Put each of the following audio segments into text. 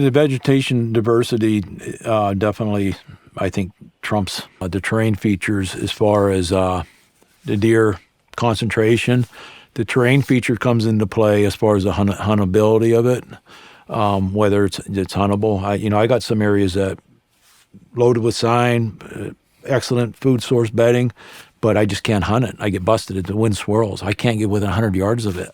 The vegetation diversity definitely, I think, trumps the terrain features as far as the deer concentration. The terrain feature comes into play as far as the huntability of it, whether it's huntable. I got some areas that loaded with sign, excellent food source bedding, but I just can't hunt it. I get busted if the wind swirls. I can't get within 100 yards of it.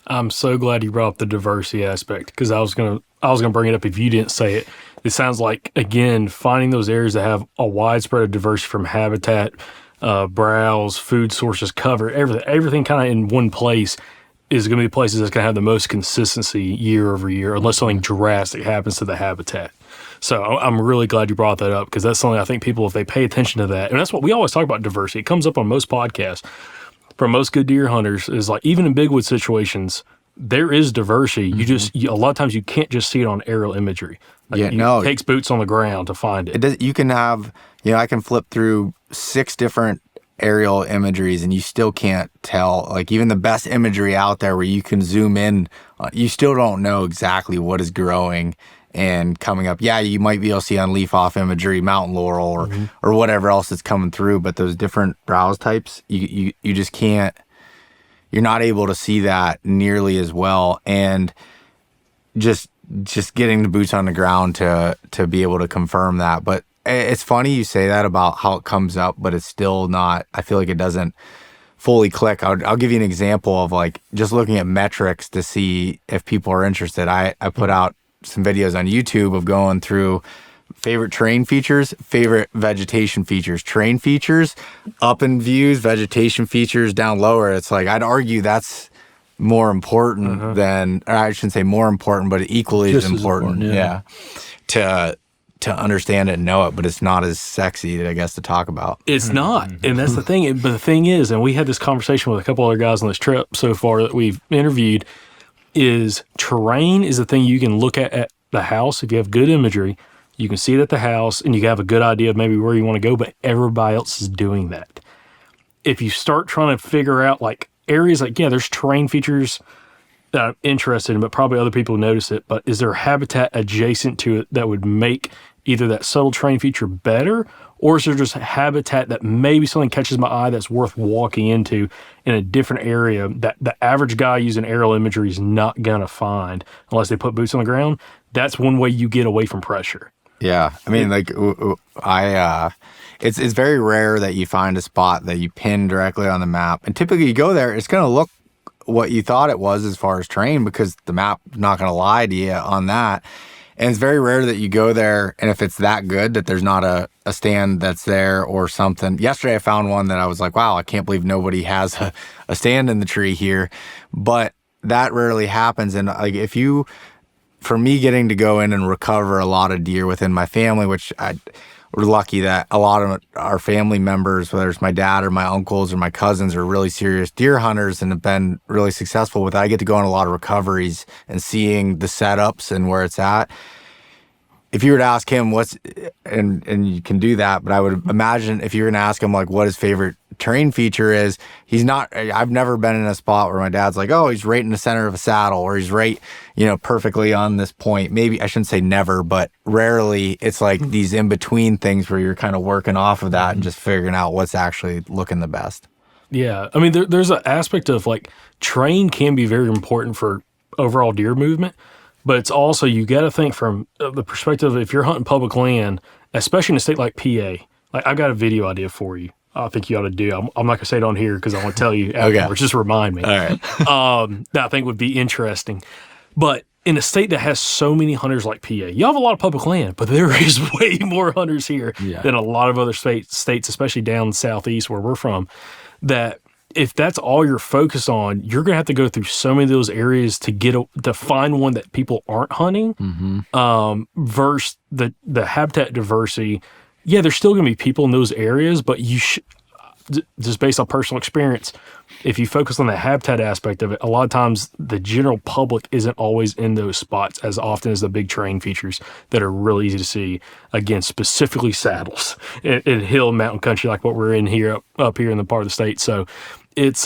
I'm so glad you brought up the diversity aspect, because I was gonna bring it up if you didn't say it. It sounds like, again, finding those areas that have a widespread of diversity from habitat, browse, food sources, cover, everything kind of in one place is going to be places that's going to have the most consistency year over year, unless something drastic happens to the habitat. So I'm really glad you brought that up, because that's something I think people, if they pay attention to that, and that's what we always talk about, diversity. It comes up on most podcasts from most good deer hunters, is like, even in big wood situations, there is diversity. You just, a lot of times you can't just see it on aerial imagery. It takes boots on the ground to find it. You can have, I can flip through 6 different aerial imageries and you still can't tell. Like, even the best imagery out there where you can zoom in, you still don't know exactly what is growing and coming up. Yeah, you might be able to see on leaf off imagery, mountain laurel or whatever else that's coming through, but those different browse types, you just can't, you're not able to see that nearly as well. And just getting the boots on the ground to be able to confirm that. But it's funny you say that about how it comes up, but it's still not, I feel like it doesn't fully click. I'll give you an example of, like, just looking at metrics to see if people are interested. I put out some videos on YouTube of going through favorite terrain features, favorite vegetation features, terrain features, up in views, vegetation features down lower. It's like, I'd argue that's more important than, or I shouldn't say more important, but equally as important. Yeah. To understand it and know it, but it's not as sexy, I guess, to talk about. It's not. And that's the thing. But the thing is, and we had this conversation with a couple other guys on this trip so far that we've interviewed, is terrain is the thing you can look at the house. If you have good imagery, you can see it at the house and you can have a good idea of maybe where you want to go, but everybody else is doing that. If you start trying to figure out, like, areas like, yeah, there's terrain features that I'm interested in, but probably other people notice it, but is there habitat adjacent to it that would make either that subtle terrain feature better, or is there just habitat that maybe something catches my eye that's worth walking into in a different area that the average guy using aerial imagery is not going to find unless they put boots on the ground? That's one way you get away from pressure. Yeah. I mean, like, it's very rare that you find a spot that you pin directly on the map. And typically you go there, it's going to look what you thought it was as far as terrain, because the map's not going to lie to you on that. And it's very rare that you go there, and if it's that good, that there's not a stand that's there or something. Yesterday I found one that I was like, wow, I can't believe nobody has a stand in the tree here. But that rarely happens. And, like, for me, getting to go in and recover a lot of deer within my family, which we're lucky that a lot of our family members, whether it's my dad or my uncles or my cousins, are really serious deer hunters and have been really successful with it. I get to go on a lot of recoveries and seeing the setups and where it's at. If you were to ask him and you can do that, but I would imagine if you're going to ask him, like, what his favorite terrain feature is, I've never been in a spot where my dad's like, oh, he's right in the center of a saddle, or he's right, perfectly on this point. Maybe I shouldn't say never, but rarely it's like these in-between things where you're kind of working off of that and just figuring out what's actually looking the best. Yeah. I mean, there's an aspect of, like, terrain can be very important for overall deer movement. But it's also, you got to think from the perspective, if you're hunting public land, especially in a state like PA, like, I've got a video idea for you. I think you ought to do. I'm not going to say it on here because I want to tell you afterwards. Okay. Just remind me. All right. That I think would be interesting. But in a state that has so many hunters like PA, you have a lot of public land, but there is way more hunters here than a lot of other states, especially down southeast where we're from, that if that's all you're focused on, you're going to have to go through so many of those areas to find one that people aren't hunting, versus the habitat diversity. Yeah, there's still going to be people in those areas, but you just based on personal experience, if you focus on the habitat aspect of it, a lot of times the general public isn't always in those spots as often as the big terrain features that are really easy to see. Again, specifically saddles in hill mountain country like what we're in here up here in the part of the state. So it's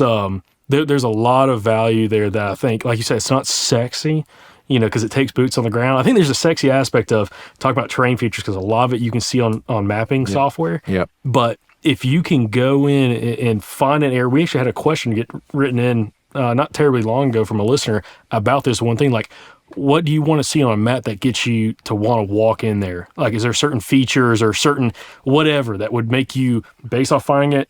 there's a lot of value there that I think, like you said, it's not sexy. because it takes boots on the ground. I think there's a sexy aspect of talking about terrain features because a lot of it you can see on mapping software. Yep. But if you can go in and find an area, we actually had a question get written in not terribly long ago from a listener about this one thing, like, what do you want to see on a map that gets you to want to walk in there? Like, is there certain features or certain whatever that would make you, based off finding it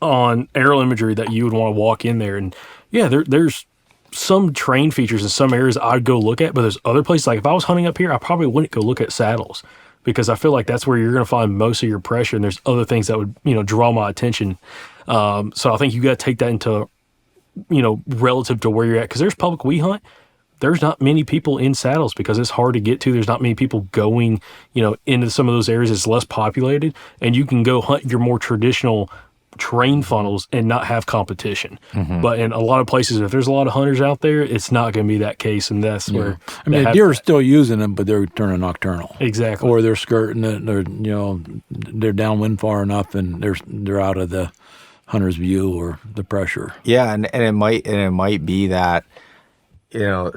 on aerial imagery, that you would want to walk in there? And yeah, there's some terrain features in some areas I'd go look at, but there's other places, like if I was hunting up here, I probably wouldn't go look at saddles because I feel like that's where you're going to find most of your pressure, and there's other things that would, draw my attention. So I think you got to take that into, relative to where you're at, because there's public we hunt. There's not many people in saddles because it's hard to get to. There's not many people going, into some of those areas. It's less populated, and you can go hunt your more traditional terrain funnels and not have competition. But in a lot of places, if there's a lot of hunters out there, it's not going to be that case, and that's where I mean, the deer are still using them, but they're turning nocturnal. Exactly. Or they're skirting it. They're downwind far enough, and they're out of the hunter's view or the pressure. Yeah, and it might be that,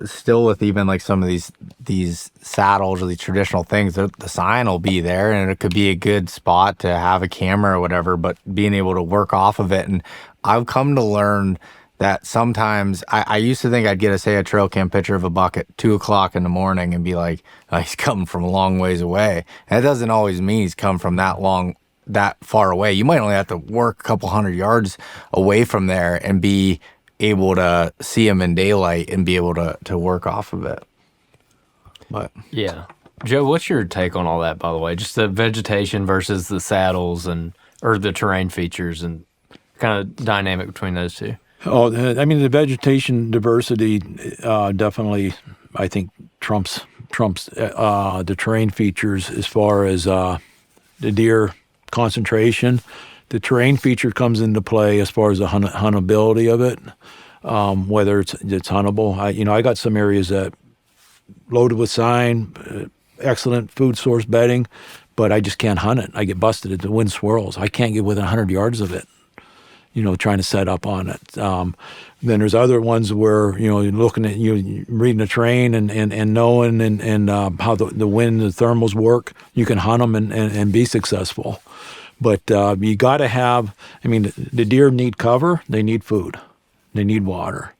still with even like some of these saddles or these traditional things, the sign will be there, and it could be a good spot to have a camera or whatever, but being able to work off of it. And I've come to learn that sometimes I used to think I'd get a trail cam picture of a buck at 2:00 in the morning and be like, oh, he's coming from a long ways away. And it doesn't always mean he's come from that far away. You might only have to work a couple hundred yards away from there and be able to see him in daylight and be able to work off of it. But yeah, Joe, what's your take on all that, by the way? Just the vegetation versus the saddles or the terrain features, and kind of dynamic between those two. Oh, I mean, the vegetation diversity definitely, I think, trumps the terrain features as far as the deer concentration. The terrain feature comes into play as far as the huntability of it, whether it's huntable. I got some areas that loaded with sign, excellent food source bedding, but I just can't hunt it. I get busted if the wind swirls. I can't get within 100 yards of it, trying to set up on it. Then there's other ones where, you're looking at, reading the terrain and knowing and how the wind and the thermals work, you can hunt them and be successful. But you got to have, the deer need cover, they need food, they need water.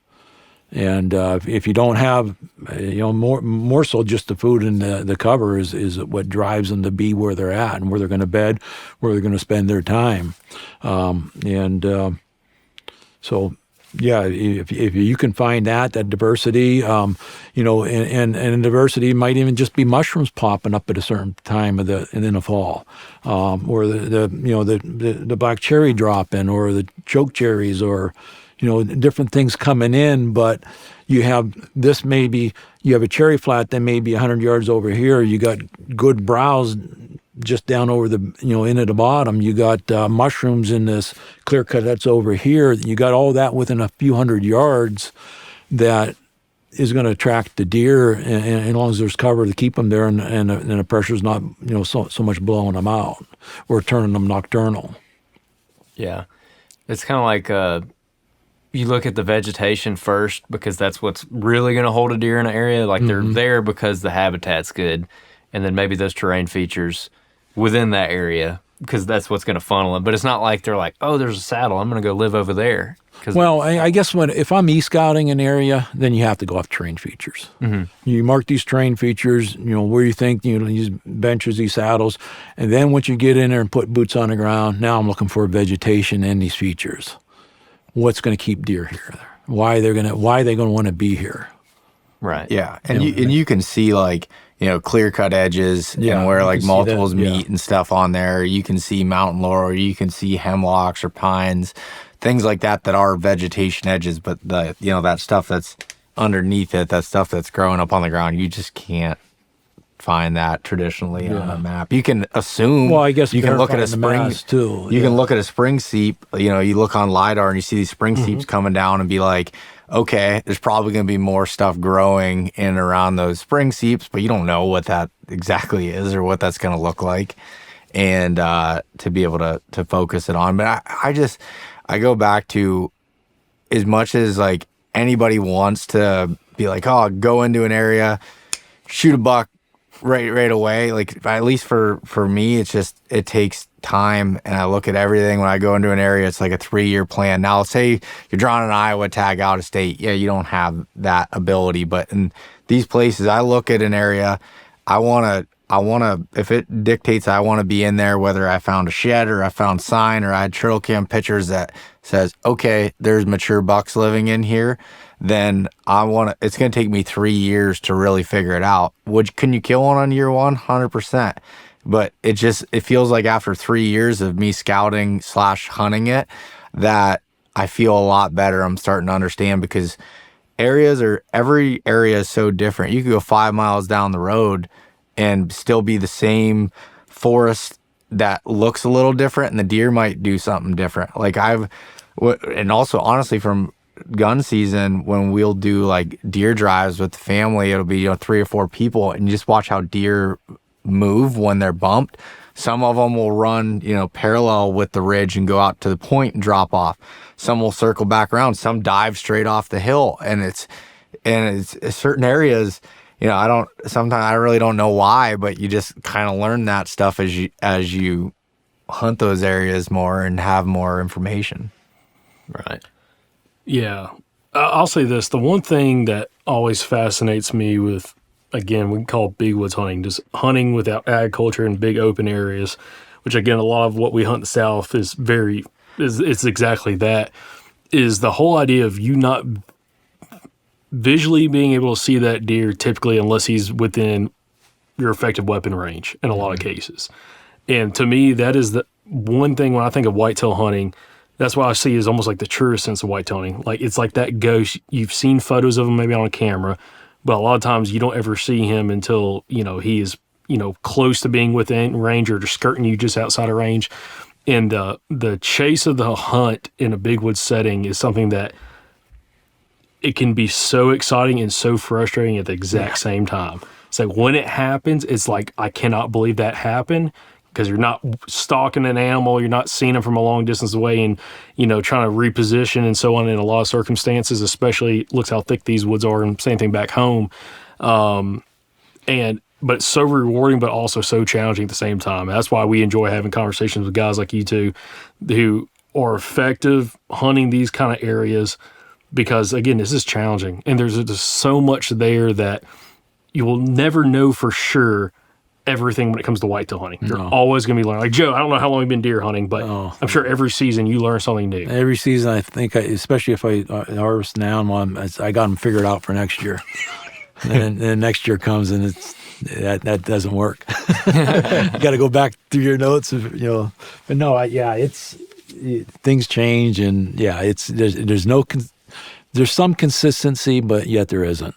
And if you don't have, more so just the food and the cover is what drives them to be where they're at and where they're going to bed, where they're going to spend their time. So, yeah, if you can find that diversity, and diversity might even just be mushrooms popping up at a certain time in the fall, or the black cherry dropping, or the choke cherries, or different things coming in. But you have you have a cherry flat that may be 100 yards over here. You got good browse just down over the, into the bottom. You got mushrooms in this clear cut that's over here. You got all that within a few hundred yards that is going to attract the deer, and as long as there's cover to keep them there, and the pressure's not, so much blowing them out or turning them nocturnal. Yeah. It's kind of like you look at the vegetation first, because that's what's really going to hold a deer in an area. Like, they're there because the habitat's good, and then maybe those terrain features within that area, because that's what's going to funnel them. But it's not like they're like, oh, there's a saddle, I'm going to go live over there. Well, I guess if I'm e-scouting an area, then you have to go off terrain features. You mark these terrain features, where you think, these benches, these saddles, and then once you get in there and put boots on the ground, now I'm looking for vegetation and these features. What's going to keep deer here? Why are they going to want to be here? Right. Yeah, and you can see, like, clear cut edges, and where like multiples meet and stuff on there. You can see mountain laurel, you can see hemlocks or pines, things like that are vegetation edges. But that stuff that's underneath it, that stuff that's growing up on the ground, you just can't find that traditionally on a map. You can assume. Well, I guess you can look at a spring too. You can look at a spring seep. You look on LiDAR and you see these spring seeps coming down and be like, okay, there's probably going to be more stuff growing in and around those spring seeps, but you don't know what that exactly is or what that's going to look like, and to be able to focus it on. But I go back to, as much as like anybody wants to be like, oh, go into an area, shoot a buck right away. Like, at least for me, it takes time, and I look at everything when I go into an area. It's like a 3-year plan. Now, say you're drawing an Iowa tag out of state. Yeah, you don't have that ability, but in these places, I look at an area. I want to, if it dictates I want to be in there, whether I found a shed or I found sign or I had trail cam pictures that says, okay, there's mature bucks living in here, then it's going to take me 3 years to really figure it out. Can you kill one on year one? 100%. But it feels like after 3 years of me scouting / hunting it, that I feel a lot better. I'm starting to understand, because every area is so different. You could go 5 miles down the road and still be the same forest that looks a little different, and the deer might do something different. Like and also honestly, from gun season, when we'll do like deer drives with the family, it'll be 3 or 4 people, and you just watch how deer move when they're bumped. Some of them will run, parallel with the ridge and go out to the point and drop off. Some will circle back around. Some dive straight off the hill, and it's certain areas. Sometimes I really don't know why, but you just kind of learn that stuff as you hunt those areas more and have more information. Right. Yeah. I'll say this. The one thing that always fascinates me with, again, we can call it big woods hunting, just hunting without agriculture in big open areas, which again, a lot of what we hunt in the South it's exactly that, is the whole idea of you not visually being able to see that deer typically unless he's within your effective weapon range in a lot of cases. And to me, that is the one thing when I think of whitetail hunting, that's what I see is almost like the truest sense of whitetail hunting. Like, it's like that ghost. You've seen photos of him maybe on a camera, but a lot of times you don't ever see him until, he is, close to being within range or just skirting you just outside of range. And the chase of the hunt in a big woods setting is something that it can be so exciting and so frustrating at the exact same time. It's like when it happens, it's like, I cannot believe that happened, because you're not stalking an animal, you're not seeing them from a long distance away and, trying to reposition and so on in a lot of circumstances, especially looks how thick these woods are, and same thing back home. But it's so rewarding, but also so challenging at the same time. That's why we enjoy having conversations with guys like you two who are effective hunting these kind of areas, because again, this is challenging, and there's just so much there that you will never know for sure everything when it comes to whitetail hunting. You're always going to be learning. Like, Joe, I don't know how long you've been deer hunting, but I'm sure every season you learn something new. Every season, I think, especially if I harvest now, I got them figured out for next year. And then next year comes and that doesn't work. You got to go back through your notes, But no, things change, and there's some consistency, but yet there isn't.